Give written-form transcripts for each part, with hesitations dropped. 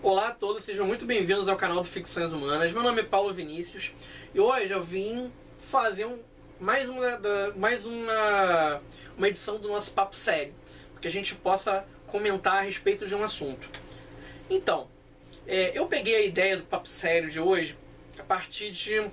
Olá a todos, sejam muito bem-vindos ao canal do Ficções Humanas. Meu nome é Paulo Vinícius e hoje eu vim fazer mais uma edição do nosso Papo Sério, para que a gente possa comentar a respeito de um assunto. Então, eu peguei a ideia do Papo Sério de hoje a partir de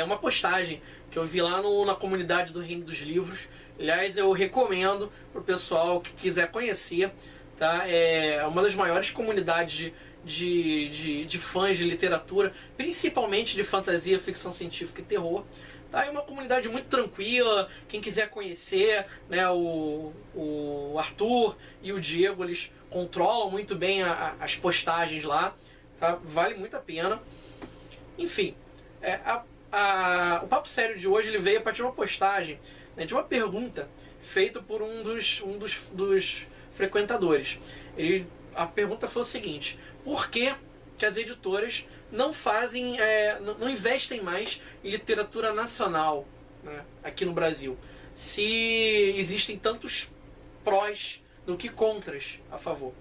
uma postagem que eu vi lá na comunidade do Reino dos Livros. Aliás, eu recomendo para o pessoal que quiser conhecer. Tá? É uma das maiores comunidades de fãs de literatura, principalmente de fantasia, ficção científica e terror. Tá? É uma comunidade muito tranquila. Quem quiser conhecer, né, o Arthur e o Diego, eles controlam muito bem as postagens lá. Tá? Vale muito a pena. Enfim, o Papo Sério de hoje ele veio a partir de uma postagem, né, de uma pergunta feita por um dos frequentadores. A pergunta foi o seguinte: por que as editoras não fazem, não investem mais em literatura nacional, né, aqui no Brasil, se existem tantos prós do que contras a favor?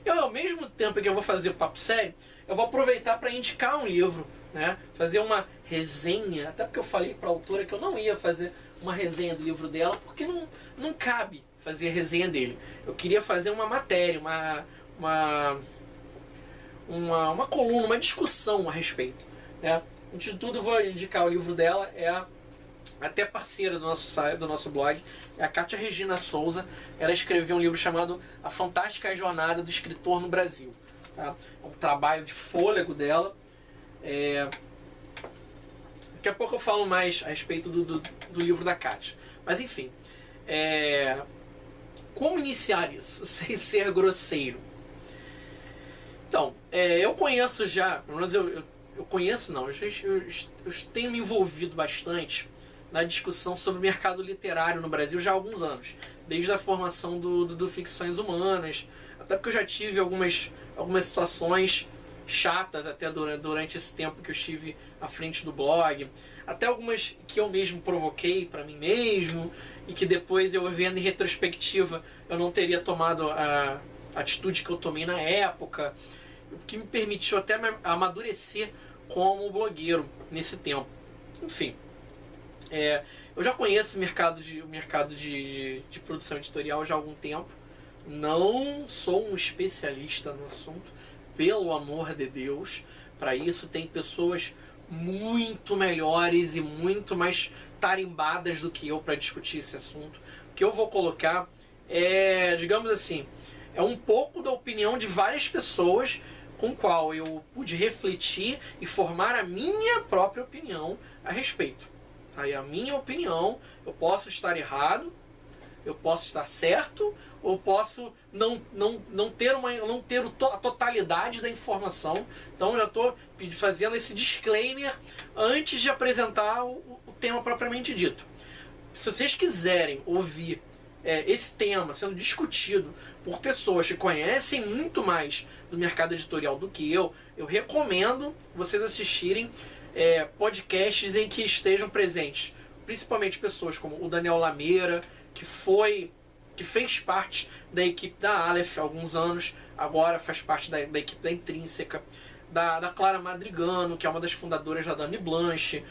Eu, ao mesmo tempo que eu vou fazer o Papo Sério, eu vou aproveitar para indicar um livro, né, fazer uma resenha, até porque eu falei para a autora que eu não ia fazer uma resenha do livro dela, porque não cabe fazer a resenha dele. Eu queria fazer uma matéria, uma coluna, uma discussão a respeito, né? Antes de tudo, eu vou indicar o livro dela, até parceira do nosso site, do nosso blog, é a Kátia Regina Souza. Ela escreveu um livro chamado A Fantástica Jornada do Escritor no Brasil. Tá? É um trabalho de fôlego dela. Daqui a pouco eu falo mais a respeito do livro da Kátia. Mas enfim, como iniciar isso sem ser grosseiro? Então, eu conheço já, pelo menos eu conheço não, eu tenho me envolvido bastante na discussão sobre o mercado literário no Brasil já há alguns anos, desde a formação do Ficções Humanas, até porque eu já tive algumas situações chatas até durante esse tempo que eu estive à frente do blog, até algumas que eu mesmo provoquei para mim mesmo e que depois, eu vendo em retrospectiva, eu não teria tomado a atitude que eu tomei na época, o que me permitiu até amadurecer como blogueiro nesse tempo. Enfim, eu já conheço o mercado de produção editorial já há algum tempo. Não sou um especialista no assunto, pelo amor de Deus. Para isso tem pessoas muito melhores e muito mais tarimbadas do que eu para discutir esse assunto. O que eu vou colocar digamos assim, um pouco da opinião de várias pessoas com qual eu pude refletir e formar a minha própria opinião a respeito. Aí a minha opinião, eu posso estar errado, eu posso estar certo, ou posso não ter a totalidade da informação. Então eu já estou fazendo esse disclaimer antes de apresentar o tema propriamente dito. Se vocês quiserem ouvir esse tema sendo discutido por pessoas que conhecem muito mais do mercado editorial do que eu recomendo vocês assistirem podcasts em que estejam presentes principalmente pessoas como o Daniel Lameira, que fez parte da equipe da Aleph há alguns anos, agora faz parte da equipe da Intrínseca, da Clara Madrigano, que é uma das fundadoras da Dame Blanche,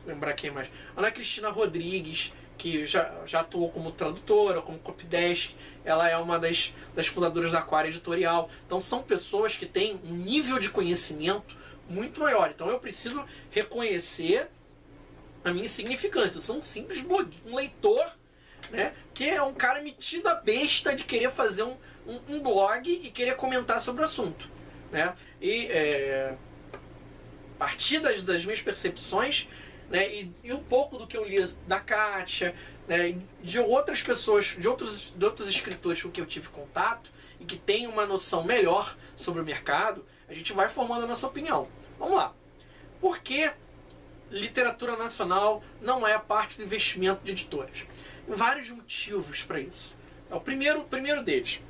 lembrar quem mais? Ana Cristina Rodrigues, que já atuou como tradutora, como copydesk, ela é uma das fundadoras da Aquária Editorial. Então são pessoas que têm um nível de conhecimento muito maior. Então eu preciso reconhecer a minha insignificância. Eu sou um simples um leitor, né, que é um cara metido a besta de querer fazer um blog e querer comentar sobre o assunto, né? E a partir das minhas percepções, né, e um pouco do que eu li da Kátia, né, de outras pessoas, de outros escritores com quem eu tive contato e que têm uma noção melhor sobre o mercado, a gente vai formando a nossa opinião. Vamos lá. Por que literatura nacional não é parte do investimento de editoras? Vários motivos para isso. O primeiro deles,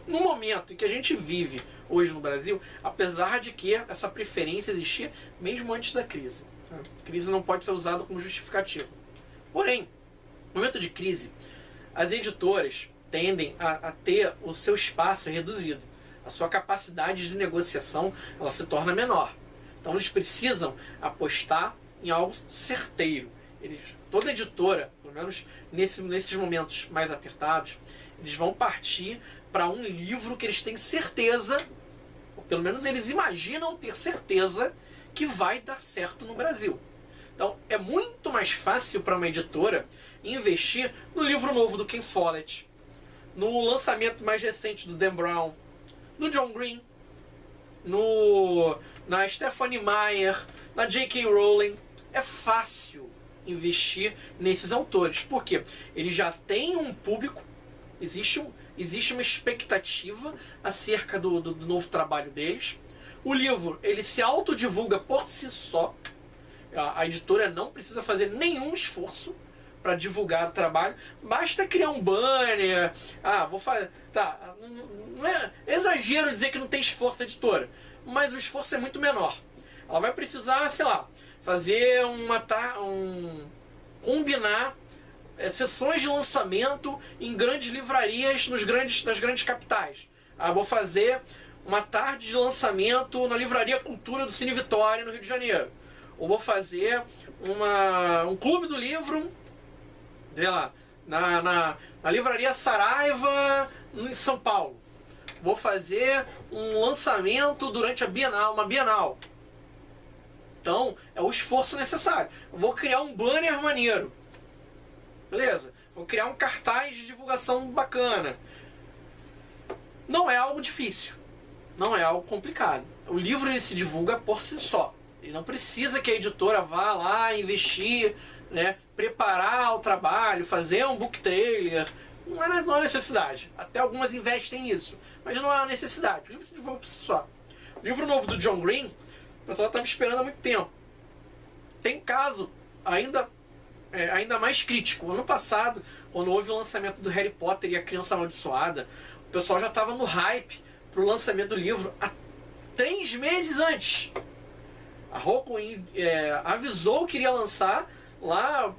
no momento em que a gente vive hoje no Brasil, apesar de que essa preferência existia mesmo antes da crise. A crise não pode ser usada como justificativa. Porém, no momento de crise, as editoras tendem a ter o seu espaço reduzido. a sua capacidade de negociação ela se torna menor. Então eles precisam apostar em algo certeiro. Toda editora, pelo menos nesses momentos mais apertados, eles vão partir para um livro que eles têm certeza, ou pelo menos eles imaginam ter certeza, que vai dar certo no Brasil. Então é muito mais fácil para uma editora investir no livro novo do Ken Follett, no lançamento mais recente do Dan Brown, no John Green, na Stephanie Meyer, na J.K. Rowling. É fácil investir nesses autores, porque eles já têm um público, existe uma expectativa acerca do novo trabalho deles. O livro ele se autodivulga por si só. A editora não precisa fazer nenhum esforço para divulgar o trabalho, basta criar um banner. Vou fazer. Tá, não é exagero dizer que não tem esforço da editora, mas o esforço é muito menor. Ela vai precisar, sei lá, fazer combinar sessões de lançamento em grandes livrarias nas grandes capitais. Vou fazer uma tarde de lançamento na Livraria Cultura do Cine Vitória, no Rio de Janeiro. Ou vou fazer um clube do livro, sei lá, na Livraria Saraiva, em São Paulo. Vou fazer um lançamento durante uma Bienal. Então, é o esforço necessário. Eu vou criar um banner maneiro. Beleza? Vou criar um cartaz de divulgação bacana. Não é algo difícil. Não é algo complicado. O livro ele se divulga por si só. Ele não precisa que a editora vá lá investir, né, preparar o trabalho, fazer um book trailer. Não é necessidade. Até algumas investem nisso. Mas não é uma necessidade. O livro se divulga por si só. O livro novo do John Green, o pessoal estava esperando há muito tempo. Tem caso ainda mais crítico. Ano passado, quando houve o lançamento do Harry Potter e a Criança Amaldiçoada, o pessoal já estava no hype para o lançamento do livro há 3 meses antes. A Rowling avisou que iria lançar lá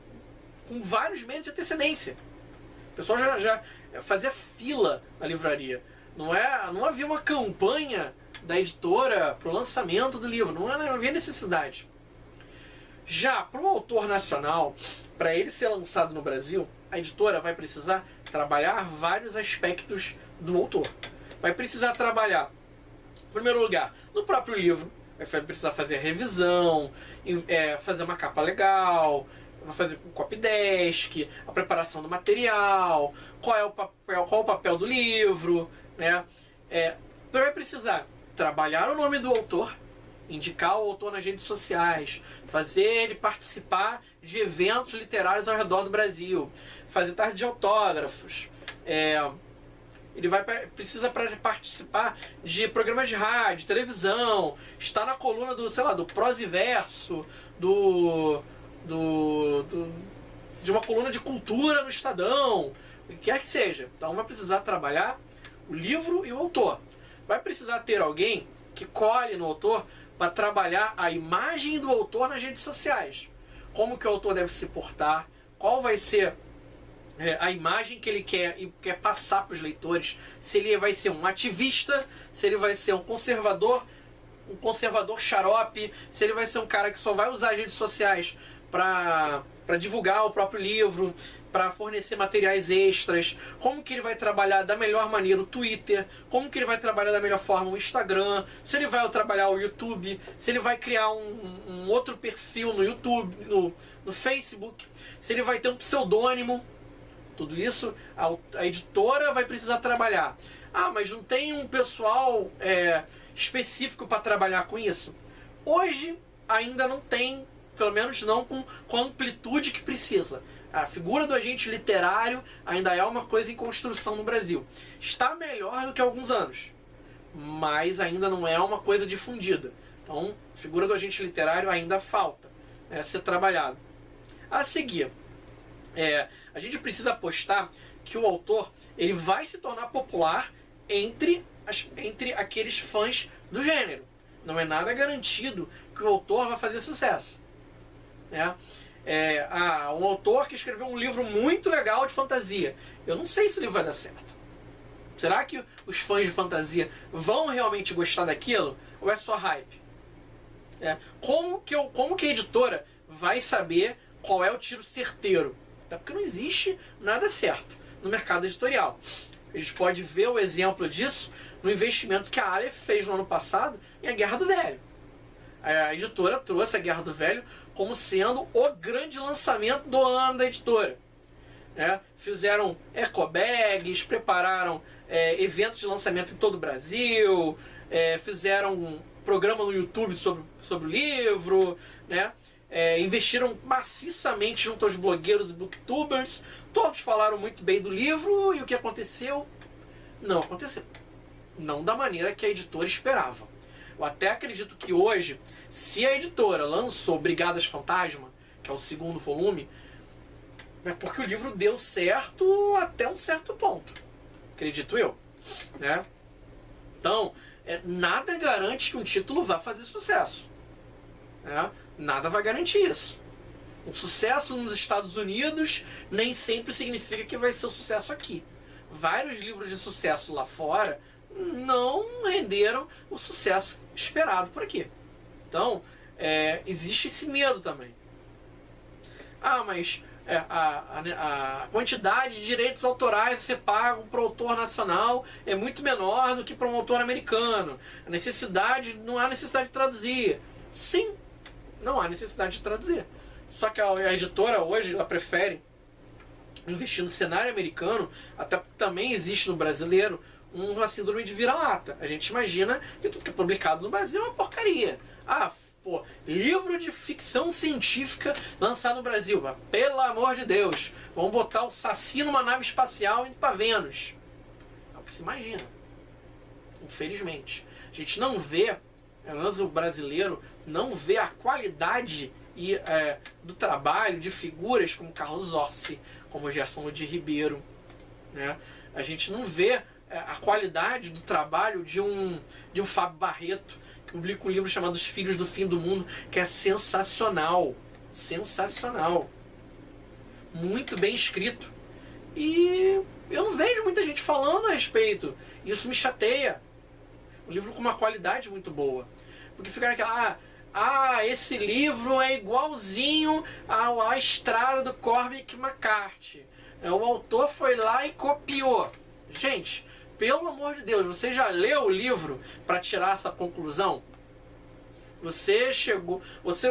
com vários meses de antecedência. O pessoal já fazia fila na livraria. Não havia uma campanha da editora para o lançamento do livro. Não havia necessidade. Já para um autor nacional, para ele ser lançado no Brasil, a editora vai precisar trabalhar vários aspectos do autor. Vai precisar trabalhar, em primeiro lugar, no próprio livro. Vai precisar fazer a revisão, fazer uma capa legal, vai fazer o copy desk, a preparação do material, qual o papel do livro, né? Vai precisar trabalhar o nome do autor, indicar o autor nas redes sociais, fazer ele participar de eventos literários ao redor do Brasil, fazer tarde de autógrafos. Ele precisa participar de programas de rádio, televisão, estar na coluna do Prosa e Verso, de uma coluna de cultura no Estadão, o que quer que seja. Então vai precisar trabalhar o livro e o autor. Vai precisar ter alguém que colhe no autor para trabalhar a imagem do autor nas redes sociais. Como que o autor deve se portar, qual vai ser a imagem que ele quer passar para os leitores, se ele vai ser um ativista, se ele vai ser um conservador xarope, se ele vai ser um cara que só vai usar as redes sociais para divulgar o próprio livro, para fornecer materiais extras, como que ele vai trabalhar da melhor maneira o Twitter, como que ele vai trabalhar da melhor forma o Instagram, se ele vai trabalhar o YouTube, se ele vai criar um outro perfil no YouTube, no Facebook, se ele vai ter um pseudônimo. Tudo isso a editora vai precisar trabalhar. Mas não tem um pessoal específico para trabalhar com isso? Hoje ainda não tem, pelo menos não com a amplitude que precisa. A figura do agente literário ainda é uma coisa em construção no Brasil. Está melhor do que há alguns anos, mas ainda não é uma coisa difundida. Então, a figura do agente literário ainda falta ser trabalhado. A seguir, a gente precisa apostar que o autor ele vai se tornar popular entre aqueles fãs do gênero. Não é nada garantido que o autor vai fazer sucesso. Um autor que escreveu um livro muito legal de fantasia. Eu não sei se ele vai dar certo. Será que os fãs de fantasia vão realmente gostar daquilo? Ou é só hype? Como que a editora vai saber qual é o tiro certeiro? Até porque não existe nada certo no mercado editorial. A gente pode ver o exemplo disso no investimento que a Aleph fez no ano passado em A Guerra do Velho. A editora trouxe A Guerra do Velho como sendo o grande lançamento do ano da editora. Fizeram ecobags, prepararam eventos de lançamento em todo o Brasil, fizeram um programa no YouTube sobre o livro, investiram maciçamente junto aos blogueiros e booktubers. Todos falaram muito bem do livro, e o que aconteceu? Não aconteceu. Não da maneira que a editora esperava. Eu até acredito que hoje, se a editora lançou Brigadas Fantasma, que é o segundo volume, é porque o livro deu certo até um certo ponto. Acredito eu. Então, nada garante que um título vá fazer sucesso. Nada vai garantir isso. Um sucesso nos Estados Unidos nem sempre significa que vai ser um sucesso aqui. Vários livros de sucesso lá fora não renderam o sucesso esperado por aqui. Então, existe esse medo também. Mas a quantidade de direitos autorais a ser pago para o autor nacional é muito menor do que para um autor americano. Não há necessidade de traduzir. Sim, não há necessidade de traduzir. Só que a editora hoje ela prefere investir no cenário americano, até porque também existe no brasileiro uma síndrome de vira-lata. A gente imagina que tudo que é publicado no Brasil é uma porcaria. Livro de ficção científica lançado no Brasil. Mas, pelo amor de Deus, vamos botar o Saci numa nave espacial indo para Vênus. É o que se imagina. Infelizmente. A gente não vê, pelo menos o brasileiro, não vê a qualidade do trabalho de figuras como Carlos Orsi, como Gerson Ludi Ribeiro. A gente não vê a qualidade do trabalho de um Fábio Barreto, que publica um livro chamado Os Filhos do Fim do Mundo, que é sensacional. Sensacional. Muito bem escrito. E eu não vejo muita gente falando a respeito. Isso me chateia. Um livro com uma qualidade muito boa. Porque fica naquela... esse livro é igualzinho à Estrada do Cormac McCarthy. O autor foi lá e copiou. Gente, pelo amor de Deus, você já leu o livro para tirar essa conclusão? Você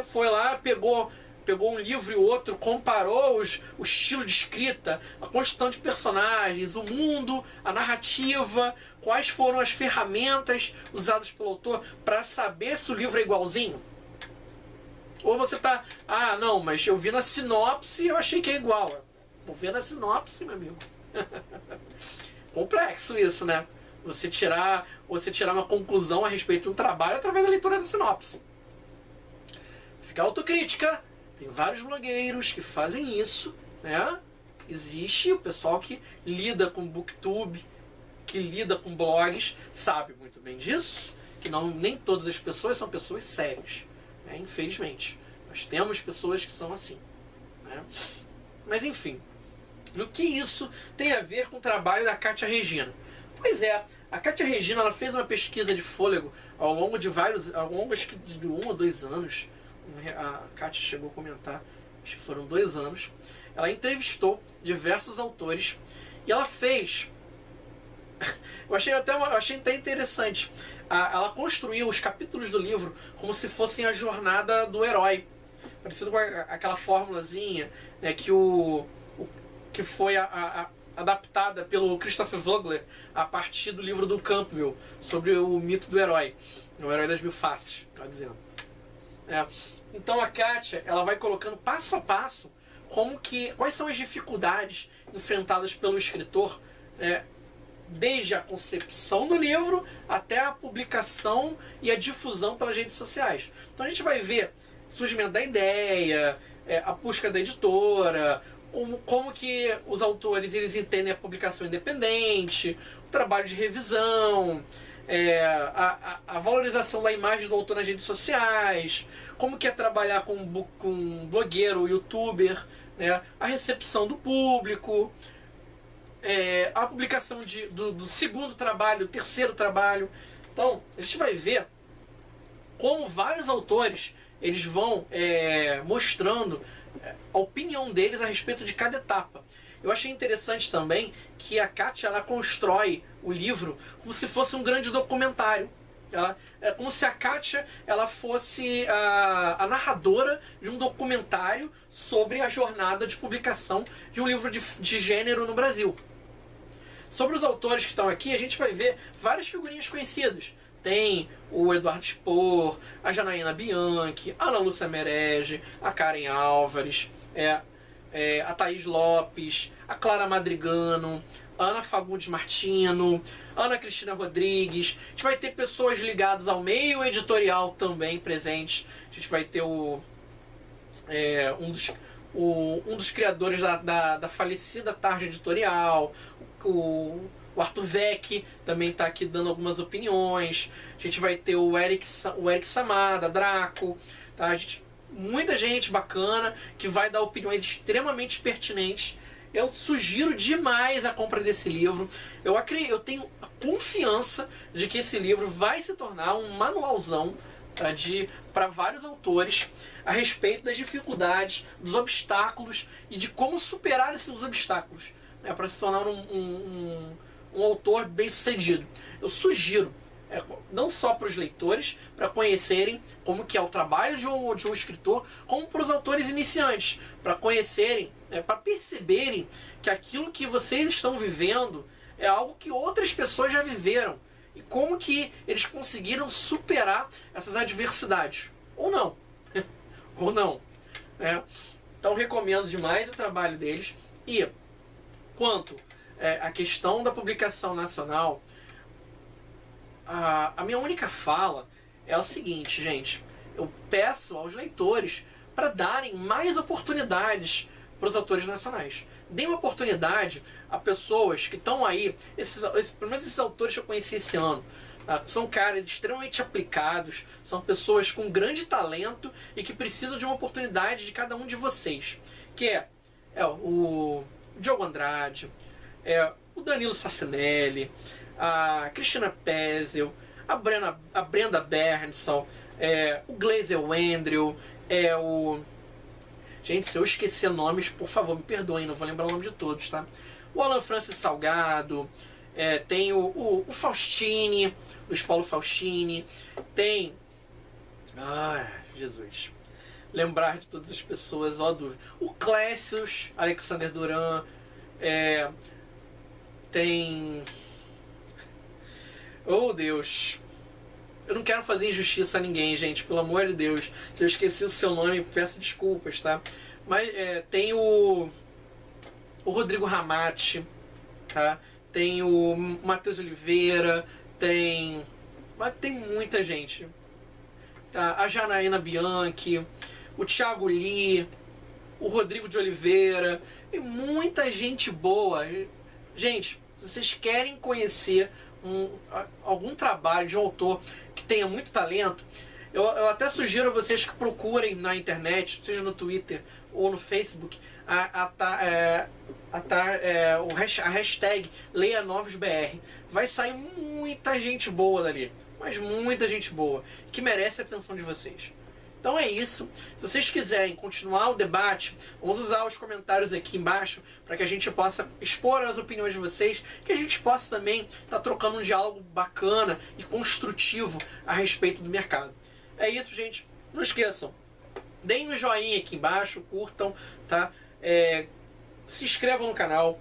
foi lá, pegou um livro e outro, comparou o estilo de escrita, a construção de personagens, o mundo, a narrativa, quais foram as ferramentas usadas pelo autor para saber se o livro é igualzinho? Ou você tá, não, mas eu vi na sinopse e eu achei que é igual. Vou ver na sinopse, meu amigo. Complexo isso, né? Você tirar uma conclusão a respeito de um trabalho através da leitura da sinopse. Fica autocrítica. Tem vários blogueiros que fazem isso, Existe o pessoal que lida com booktube, que lida com blogs, sabe muito bem disso, que nem todas as pessoas são pessoas sérias, infelizmente. Nós temos pessoas que são assim. Mas enfim, no que isso tem a ver com o trabalho da Kátia Regina? Pois é, a Kátia Regina ela fez uma pesquisa de fôlego ao longo de 1 ou 2 anos. A Kátia chegou a comentar, acho que foram 2 anos. Ela entrevistou diversos autores e ela fez... Eu achei até interessante. Ela construiu os capítulos do livro como se fossem a jornada do herói. Parecido com aquela formulazinha que foi adaptada pelo Christopher Vogler a partir do livro do Campbell sobre o mito do herói. O herói das 1000 faces, tá dizendo. Então a Kátia, ela vai colocando passo a passo quais são as dificuldades enfrentadas pelo escritor, desde a concepção do livro até a publicação e a difusão pelas redes sociais. Então a gente vai ver o surgimento da ideia, a busca da editora, como que os autores eles entendem a publicação independente, o trabalho de revisão, a valorização da imagem do autor nas redes sociais, como que é trabalhar com blogueiro, youtuber, a recepção do público, a publicação do segundo trabalho, do terceiro trabalho. Então, a gente vai ver como vários autores eles vão mostrando a opinião deles a respeito de cada etapa. Eu achei interessante também que a Kátia ela constrói o livro como se fosse um grande documentário. É como se a Kátia ela fosse a narradora de um documentário sobre a jornada de publicação de um livro de gênero no Brasil. Sobre os autores que estão aqui, a gente vai ver várias figurinhas conhecidas. Tem o Eduardo Spohr, a Janaína Bianchi, a Ana Lúcia Merege, a Karen Álvares, a Thaís Lopes, a Clara Madrigano, a Ana Fagundes Martino, a Ana Cristina Rodrigues. A gente vai ter pessoas ligadas ao meio editorial também presentes. A gente vai ter um dos criadores da falecida Tarja Editorial, o Arthur Vec também está aqui dando algumas opiniões. A gente vai ter o Eric Samada, Draco, tá? Muita gente bacana que vai dar opiniões extremamente pertinentes. Eu sugiro demais a compra desse livro. Eu tenho a confiança de que esse livro vai se tornar um manualzão para vários autores a respeito das dificuldades, dos obstáculos e de como superar esses obstáculos, né, para se tornar um autor bem sucedido. Eu sugiro não só para os leitores, para conhecerem como que é o trabalho de um escritor, como para os autores iniciantes, para conhecerem, para perceberem que aquilo que vocês estão vivendo é algo que outras pessoas já viveram e como que eles conseguiram superar essas adversidades. Ou não. Ou não. Então recomendo demais o trabalho deles. E quanto à questão da publicação nacional, a minha única fala é o seguinte, gente. Eu peço aos leitores para darem mais oportunidades para os autores nacionais. Deem uma oportunidade a pessoas que estão aí, pelo menos esses autores que eu conheci esse ano. Tá? São caras extremamente aplicados, são pessoas com grande talento e que precisam de uma oportunidade de cada um de vocês. Que é o Diogo Andrade, o Danilo Sassinelli, a Cristina Pezel, a Brenda Bernson, o Glazer Wendrell, Gente, se eu esquecer nomes, por favor, me perdoem, não vou lembrar o nome de todos, tá? O Alan Francis Salgado, tem o Faustini, Luiz Paulo Faustini, tem... Jesus. Lembrar de todas as pessoas, dúvida. O Clécius, Alexander Duran, tem... Oh, Deus. Eu não quero fazer injustiça a ninguém, gente, pelo amor de Deus. Se eu esqueci o seu nome, peço desculpas, tá? Mas tem o Rodrigo Ramati, tá? Tem o Matheus Oliveira, mas tem muita gente. Tá? A Janaína Bianchi, o Thiago Lee, o Rodrigo de Oliveira, e muita gente boa. Gente, se vocês querem conhecer algum trabalho de um autor que tenha muito talento, eu até sugiro a vocês que procurem na internet, seja no Twitter ou no Facebook, a hashtag LeiaNovosBR. Vai sair muita gente boa dali, mas muita gente boa, que merece a atenção de vocês. Então é isso. Se vocês quiserem continuar o debate, vamos usar os comentários aqui embaixo para que a gente possa expor as opiniões de vocês, que a gente possa também estar trocando um diálogo bacana e construtivo a respeito do mercado. É isso, gente. Não esqueçam. Deem um joinha aqui embaixo, curtam, tá? Se inscrevam no canal,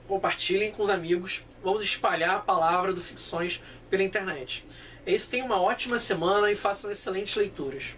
compartilhem com os amigos. Vamos espalhar a palavra do Ficções pela internet. É isso, tenham uma ótima semana e façam excelentes leituras.